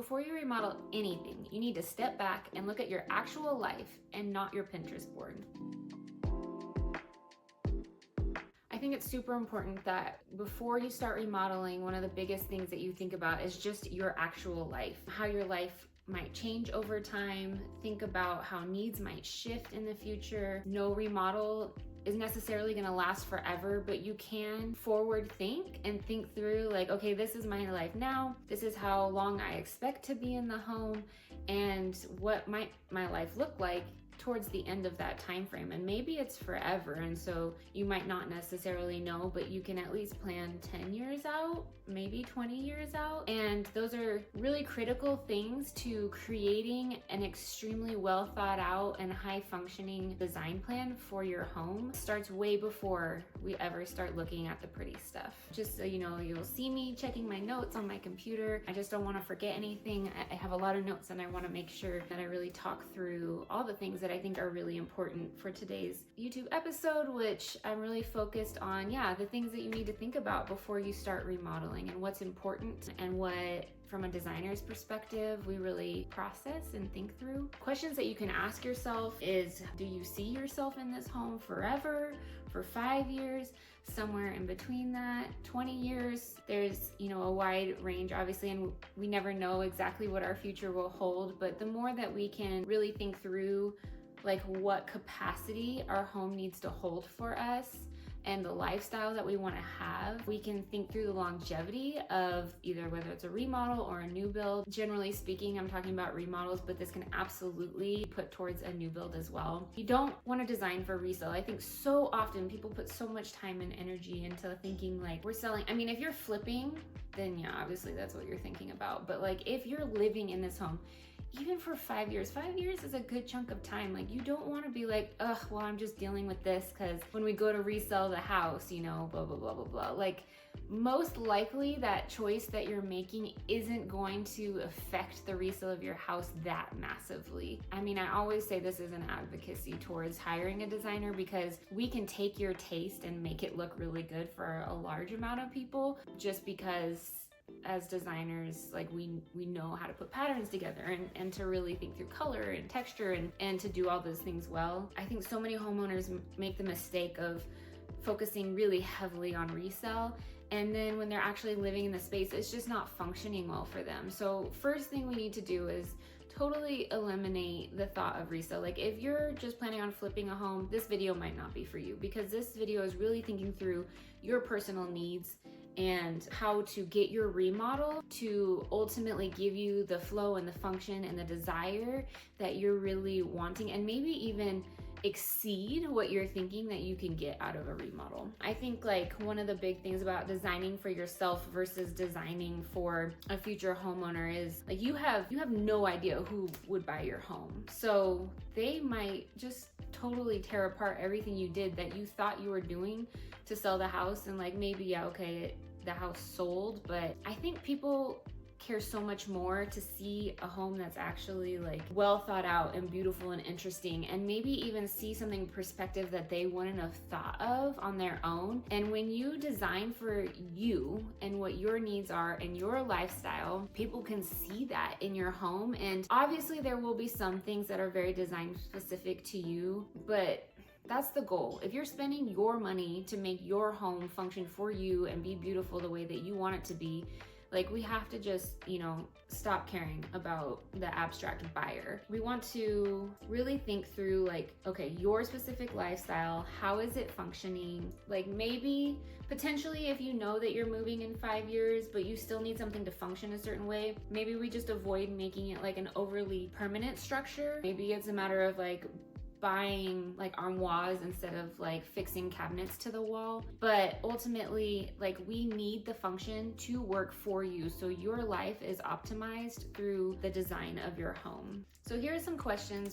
before you remodel anything, you need to step back and look at your actual life and not your Pinterest board. I think it's super important that before you start remodeling, one of the biggest things that you think about is just your actual life, how your life might change over time. Think about how needs might shift in the future. No remodel is necessarily going to last forever, but you can forward think and think through like, okay, this is my life now. This is how long I expect to be in the home, and what might my life look like towards the end of that time frame. And maybe it's forever, and so you might not necessarily know, but you can at least plan 10 years out, maybe 20 years out. And those are really critical things to creating an extremely well thought out and high functioning design plan for your home. It starts way before we ever start looking at the pretty stuff. Just so you know, you'll see me checking my notes on my computer. I just don't want to forget anything. I have a lot of notes, and I want to make sure that I really talk through all the things that I think are really important for today's YouTube episode, which I'm really focused on, the things that you need to think about before you start remodeling, and what's important, and what, from a designer's perspective, we really process and think through. Questions that you can ask yourself is, do you see yourself in this home forever, for 5 years, somewhere in between that, 20 years? There's, a wide range, obviously, and we never know exactly what our future will hold, but the more that we can really think through like what capacity our home needs to hold for us and the lifestyle that we want to have, we can think through the longevity of either whether it's a remodel or a new build. Generally speaking, I'm talking about remodels, but this can absolutely put towards a new build as well. You don't want to design for resale. I think so often people put so much time and energy into thinking like we're selling. I mean, if you're flipping, then obviously that's what you're thinking about. But like if you're living in this home, even for 5 years, 5 years is a good chunk of time. Like you don't want to be like, I'm just dealing with this because when we go to resell the house, blah, blah, blah, blah, blah. Like most likely that choice that you're making isn't going to affect the resale of your house that massively. I mean, I always say this is an advocacy towards hiring a designer, because we can take your taste and make it look really good for a large amount of people, just because as designers, like we know how to put patterns together and to really think through color and texture and to do all those things well. I think so many homeowners make the mistake of focusing really heavily on resale, and then when they're actually living in the space, it's just not functioning well for them. So first thing we need to do is totally eliminate the thought of resale. Like if you're just planning on flipping a home, this video might not be for you, because this video is really thinking through your personal needs and how to get your remodel to ultimately give you the flow and the function and the desire that you're really wanting, and maybe even exceed what you're thinking that you can get out of a remodel. I think like one of the big things about designing for yourself versus designing for a future homeowner is like you have no idea who would buy your home. So they might just totally tear apart everything you did that you thought you were doing to sell the house, and like maybe the house sold, but I think people care so much more to see a home that's actually like well thought out and beautiful and interesting, and maybe even see something perspective that they wouldn't have thought of on their own. And when you design for you and what your needs are and your lifestyle, people can see that in your home. And obviously there will be some things that are very design specific to you, but that's the goal. If you're spending your money to make your home function for you and be beautiful the way that you want it to be, like we have to just, stop caring about the abstract buyer. We want to really think through like, okay, your specific lifestyle, how is it functioning? Like maybe potentially if you know that you're moving in 5 years, but you still need something to function a certain way, maybe we just avoid making it like an overly permanent structure. Maybe it's a matter of like buying like armoires instead of like fixing cabinets to the wall. But ultimately, like we need the function to work for you, so your life is optimized through the design of your home. So here are some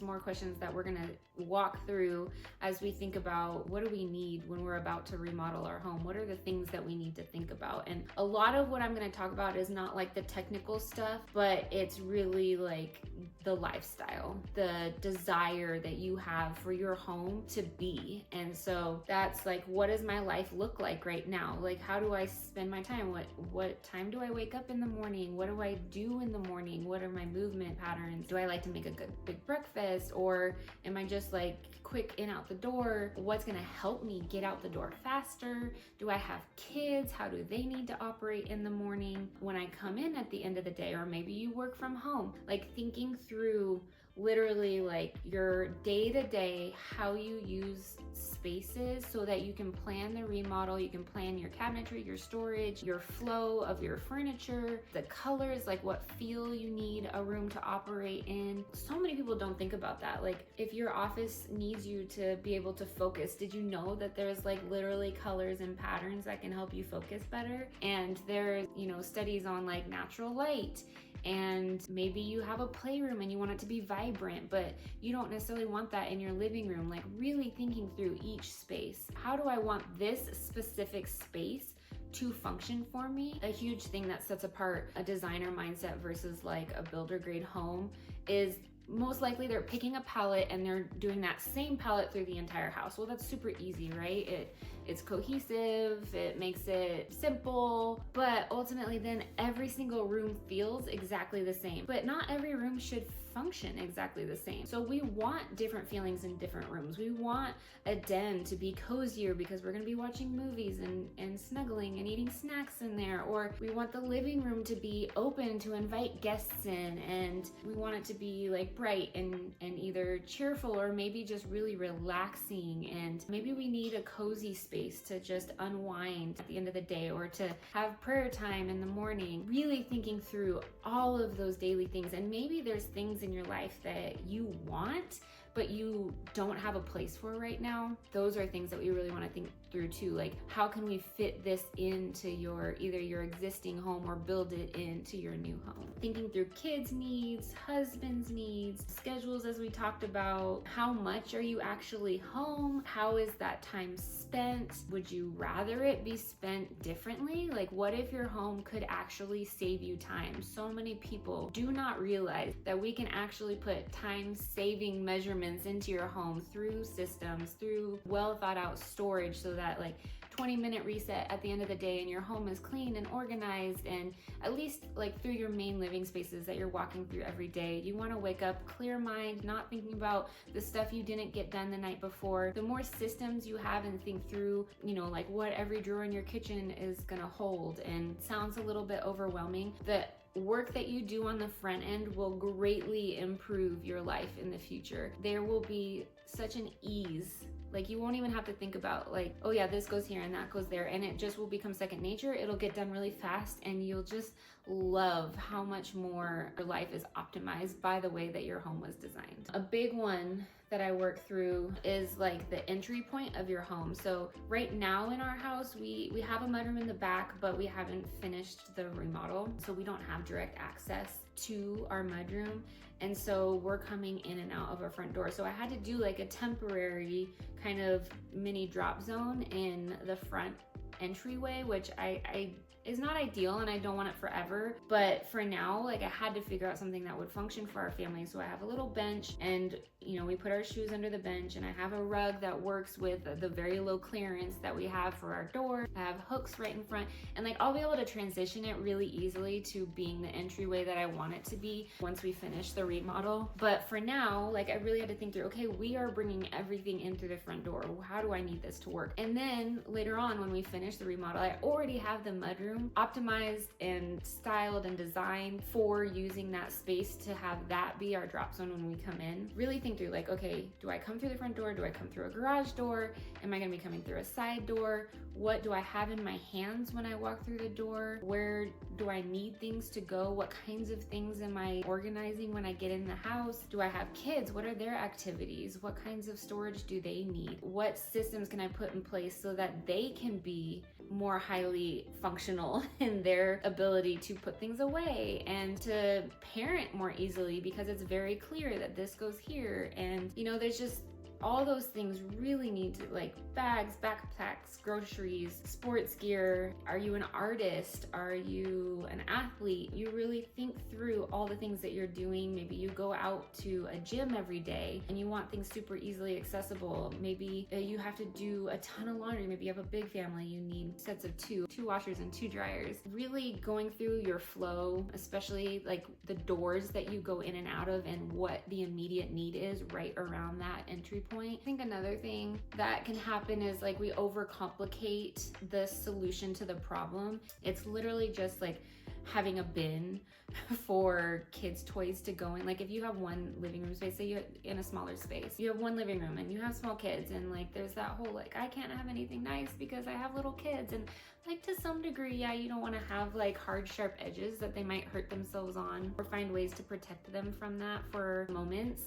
more questions that we're gonna walk through as we think about what do we need when we're about to remodel our home? What are the things that we need to think about? And a lot of what I'm gonna talk about is not like the technical stuff, but it's really like the lifestyle, the desire that you have have for your home to be. And so that's like, what does my life look like right now? Like, how do I spend my time? What time do I wake up in the morning? What do I do in the morning? What are my movement patterns? Do I like to make a good big breakfast, or am I just like quick in out the door? What's gonna help me get out the door faster? Do I have kids? How do they need to operate in the morning when I come in at the end of the day? Or maybe you work from home. Like, thinking through literally like your day-to-day, how you use spaces so that you can plan the remodel, you can plan your cabinetry, your storage, your flow of your furniture, the colors, like what feel you need a room to operate in. So many people don't think about that. Like, if your office needs you to be able to focus, did you know that there's like literally colors and patterns that can help you focus better? And there's, studies on like natural light. And maybe you have a playroom and you want it to be vibrant, but you don't necessarily want that in your living room. Like, really thinking through each space. How do I want this specific space to function for me? A huge thing that sets apart a designer mindset versus like a builder grade home is most likely they're picking a palette and they're doing that same palette through the entire house. Well, that's super easy, right? It's cohesive, it makes it simple, but ultimately then every single room feels exactly the same. But not every room should function exactly the same. So we want different feelings in different rooms. We want a den to be cozier because we're gonna be watching movies and snuggling and eating snacks in there. Or we want the living room to be open to invite guests in, and we want it to be like bright and either cheerful or maybe just really relaxing. And maybe we need a cozy space to just unwind at the end of the day, or to have prayer time in the morning. Really thinking through all of those daily things. And maybe there's things in your life that you want but you don't have a place for right now. Those are things that we really want to think through too. Like, how can we fit this into either your existing home or build it into your new home? Thinking through kids' needs, husband's needs, schedules, as we talked about. How much are you actually home? How is that time spent? Would you rather it be spent differently? Like, what if your home could actually save you time? So many people do not realize that we can actually put time-saving measurements into your home through systems, through well thought out storage, so that like 20-minute reset at the end of the day and your home is clean and organized, and at least like through your main living spaces that you're walking through every day. You want to wake up clear mind, not thinking about the stuff you didn't get done the night before. The more systems you have and think through, like what every drawer in your kitchen is gonna hold, and sounds a little bit overwhelming. The work that you do on the front end will greatly improve your life in the future. There will be such an ease. Like, you won't even have to think about like, oh yeah, this goes here and that goes there, and it just will become second nature. It'll get done really fast, and you'll just love how much more your life is optimized by the way that your home was designed. A big one that I work through is like the entry point of your home. So right now in our house, we have a mudroom in the back, but we haven't finished the remodel. So we don't have direct access to our mudroom. And so we're coming in and out of our front door. So I had to do like a temporary kind of mini drop zone in the front entryway, which I is not ideal, and I don't want it forever. But for now, like, I had to figure out something that would function for our family. So I have a little bench, and we put our shoes under the bench, and I have a rug that works with the very low clearance that we have for our door. I have hooks right in front, and like, I'll be able to transition it really easily to being the entryway that I want it to be once we finish the remodel. But for now, like, I really had to think through, okay, we are bringing everything in through the front door. How do I need this to work? And then later on, when we finish the remodel, I already have the mudroom optimized and styled and designed for using that space to have that be our drop zone when we come in. Really think through, like, okay, do I come through the front door? Do I come through a garage door? Am I gonna be coming through a side door? What do I have in my hands when I walk through the door? Where do I need things to go? What kinds of things am I organizing when I get in the house? Do I have kids? What are their activities? What kinds of storage do they need? What systems can I put in place so that they can be more highly functional in their ability to put things away and to parent more easily, because it's very clear that this goes here. And there's just all those things really need to, like bags, backpacks, groceries, sports gear. Are you an artist? Are you an athlete? You really think through all the things that you're doing. Maybe you go out to a gym every day and you want things super easily accessible. Maybe you have to do a ton of laundry. Maybe you have a big family. You need sets of two washers and 2 dryers. Really going through your flow, especially like the doors that you go in and out of and what the immediate need is right around that entry point. I think another thing that can happen is like we overcomplicate the solution to the problem. It's literally just like having a bin for kids' toys to go in. Like if you have one living room space, say you in a smaller space, you have one living room and you have small kids, and like there's that whole like I can't have anything nice because I have little kids, and like to some degree, yeah, you don't want to have like hard sharp edges that they might hurt themselves on, or find ways to protect them from that for moments.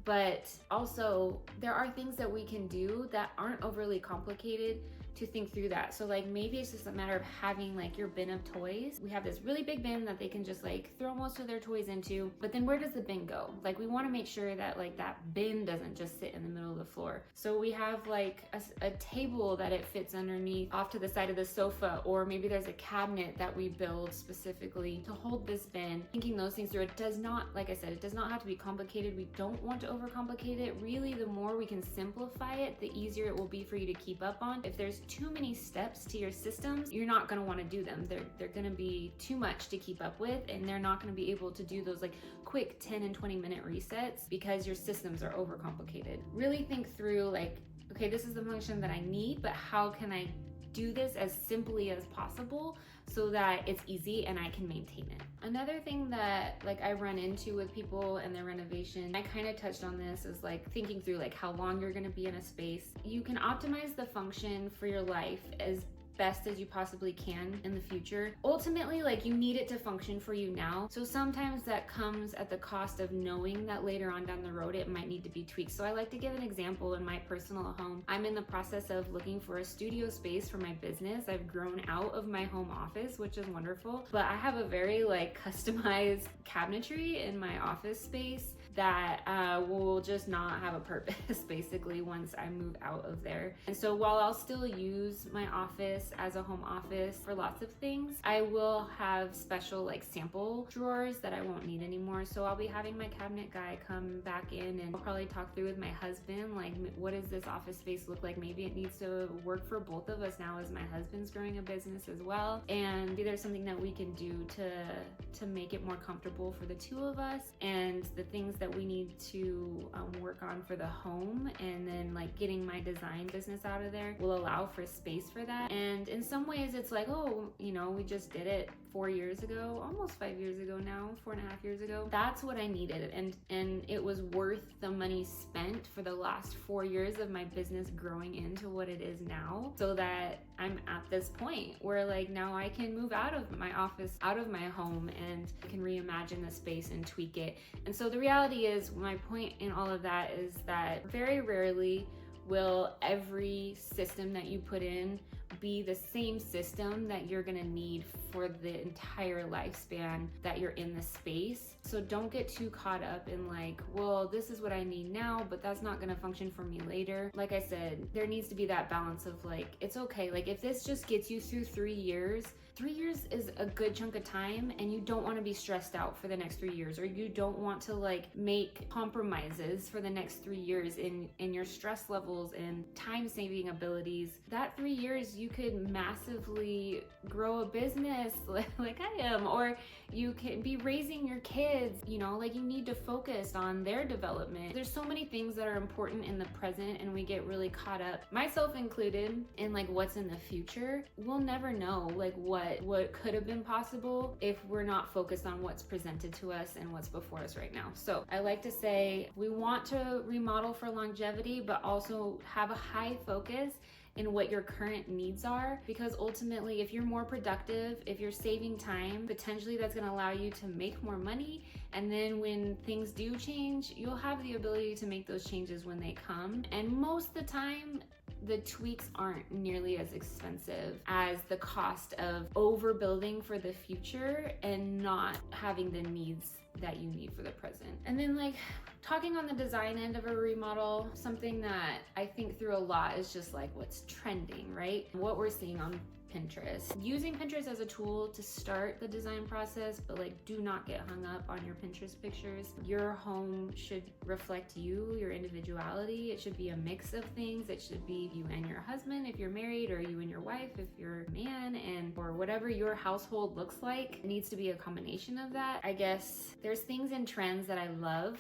But also there are things that we can do that aren't overly complicated to think through that. So like maybe it's just a matter of having like your bin of toys. We have this really big bin that they can just like throw most of their toys into, but then where does the bin go? Like we want to make sure that like that bin doesn't just sit in the middle of the floor. So we have like a table that it fits underneath off to the side of the sofa, or maybe there's a cabinet that we build specifically to hold this bin. Thinking those things through. It does not, like I said, it does not have to be complicated. We don't want to overcomplicate it. Really, the more we can simplify it, the easier it will be for you to keep up on. If there's too many steps to your systems, you're not going to want to do them. They're going to be too much to keep up with, and they're not going to be able to do those like quick 10 and 20 minute resets because your systems are overcomplicated. Really think through like, okay, this is the function that I need, but how can I do this as simply as possible so that it's easy and I can maintain it. Another thing that like I run into with people and their renovation, I kind of touched on this, is like thinking through like how long you're going to be in a space. You can optimize the function for your life as best as you possibly can in the future. Ultimately, like you need it to function for you now. So sometimes that comes at the cost of knowing that later on down the road it might need to be tweaked. So I like to give an example in my personal home. I'm in the process of looking for a studio space for my business. I've grown out of my home office, which is wonderful, but I have a very like customized cabinetry in my office space that will just not have a purpose basically once I move out of there. And so while I'll still use my office as a home office for lots of things, I will have special like sample drawers that I won't need anymore. So I'll be having my cabinet guy come back in, and I'll probably talk through with my husband like, what does this office space look like? Maybe it needs to work for both of us now as my husband's growing a business as well, and maybe there's something that we can do to make it more comfortable for the two of us, and the things that we need to work on for the home, and then like getting my design business out of there will allow for space for that. And in some ways it's like, oh, you know, we just did it 4 years ago, almost 5 years ago now, 4.5 years ago. That's what I needed, and it was worth the money spent for the last 4 years of my business growing into what it is now, so that I'm at this point where like now I can move out of my office, out of my home, and I can reimagine the space and tweak it. And so the reality is, my point in all of that is that very rarely will every system that you put in be the same system that you're gonna need for the entire lifespan that you're in the space. So don't get too caught up in like, well, this is what I need now, but that's not gonna function for me later. Like I said, there needs to be that balance of like, it's okay. Like if this just gets you through 3 years, 3 years is a good chunk of time, and you don't want to be stressed out for the next 3 years, or you don't want to like make compromises for the next 3 years in your stress levels and time saving abilities. That 3 years you could massively grow a business like I am, or you can be raising your kids, you know, like you need to focus on their development. There's so many things that are important in the present, and we get really caught up, myself included, in like what's in the future. We'll never know like what could have been possible if we're not focused on what's presented to us and what's before us right now. So I like to say we want to remodel for longevity, but also have a high focus in what your current needs are, because ultimately if you're more productive, if you're saving time, potentially that's going to allow you to make more money, and then when things do change, you'll have the ability to make those changes when they come. And most of the time the tweaks aren't nearly as expensive as the cost of overbuilding for the future and not having the needs that you need for the present. And then like talking on the design end of a remodel, something that I think through a lot is just like what's trending, right? What we're seeing on Pinterest. Using Pinterest as a tool to start the design process, but like do not get hung up on your Pinterest pictures. Your home should reflect you, your individuality. It should be a mix of things. It should be you and your husband if you're married, or you and your wife if you're a man, and or whatever your household looks like. It needs to be a combination of that. I guess there's things and trends that I love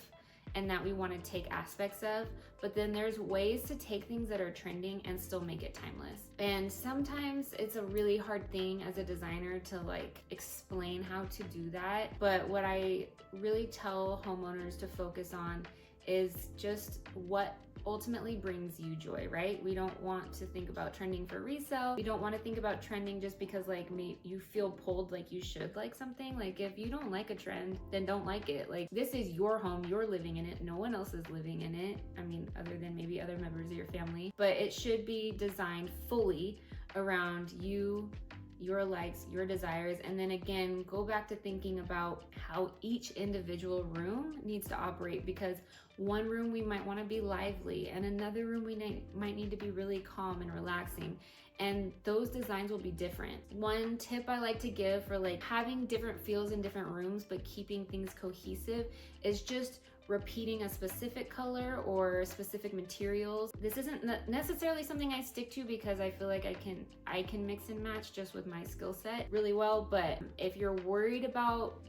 and that we want to take aspects of, but then there's ways to take things that are trending and still make it timeless. And sometimes it's a really hard thing as a designer to like explain how to do that. But what I really tell homeowners to focus on is just what ultimately brings you joy, right? We don't want to think about trending for resale. We don't want to think about trending just because like you feel pulled like you should like something. Like if you don't like a trend, then don't like it. Like this is your home, you're living in it. No one else is living in it. I mean, other than maybe other members of your family, but it should be designed fully around you, your likes, your desires. And then again, go back to thinking about how each individual room needs to operate, because one room we might want to be lively and another room we might need to be really calm and relaxing. And those designs will be different. One tip I like to give for like having different feels in different rooms but keeping things cohesive is just repeating a specific color or specific materials. This isn't necessarily something I stick to because I feel like I can mix and match just with my skill set really well. But if you're worried about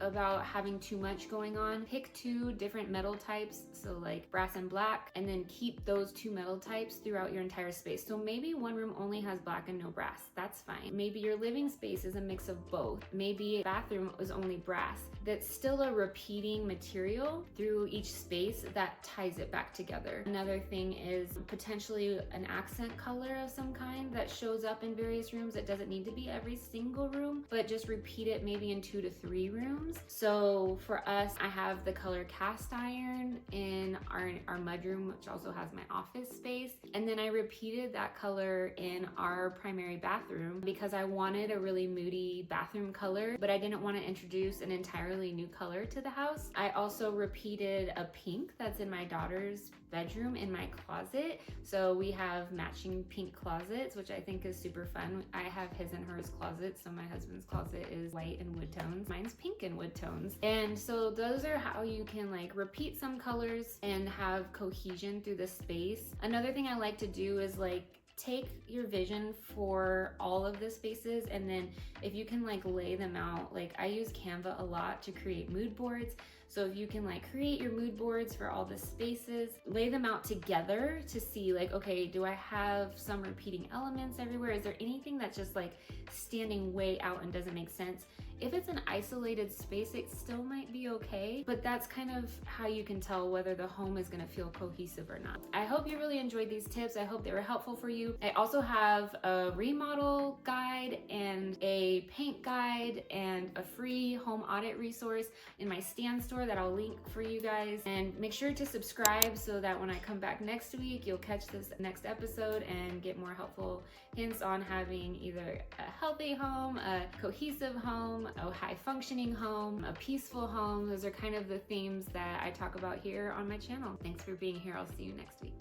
having too much going on, pick 2 different metal types, so like brass and black, and then keep those 2 metal types throughout your entire space. So maybe one room only has black and no brass. That's fine. Maybe your living space is a mix of both. Maybe a bathroom is only brass. That's still a repeating material through each space that ties it back together. Another thing is potentially an accent color of some kind that shows up in various rooms. It doesn't need to be every single room, but just repeat it maybe in 2 to 3 rooms. So for us, I have the color cast iron in our mudroom, which also has my office space. And then I repeated that color in our primary bathroom because I wanted a really moody bathroom color, but I didn't want to introduce an entirely new color to the house. I also repeated a pink that's in my daughter's bedroom in my closet. So we have matching pink closets, which I think is super fun. I have his and hers closet. So my husband's closet is white and wood tones. Mine's pink and wood tones. And so those are how you can like repeat some colors and have cohesion through the space. Another thing I like to do is like take your vision for all of the spaces, and then if you can like lay them out, like I use Canva a lot to create mood boards. So if you can like create your mood boards for all the spaces, lay them out together to see like, okay, do I have some repeating elements everywhere? Is there anything that's just like standing way out and doesn't make sense? If it's an isolated space, it still might be okay, but that's kind of how you can tell whether the home is gonna feel cohesive or not. I hope you really enjoyed these tips. I hope they were helpful for you. I also have a remodel guide and a paint guide and a free home audit resource in my Stan store that I'll link for you guys. And make sure to subscribe so that when I come back next week, you'll catch this next episode and get more helpful hints on having either a healthy home, a cohesive home, a high functioning home, a peaceful home. Those are kind of the themes that I talk about here on my channel. Thanks for being here. I'll see you next week.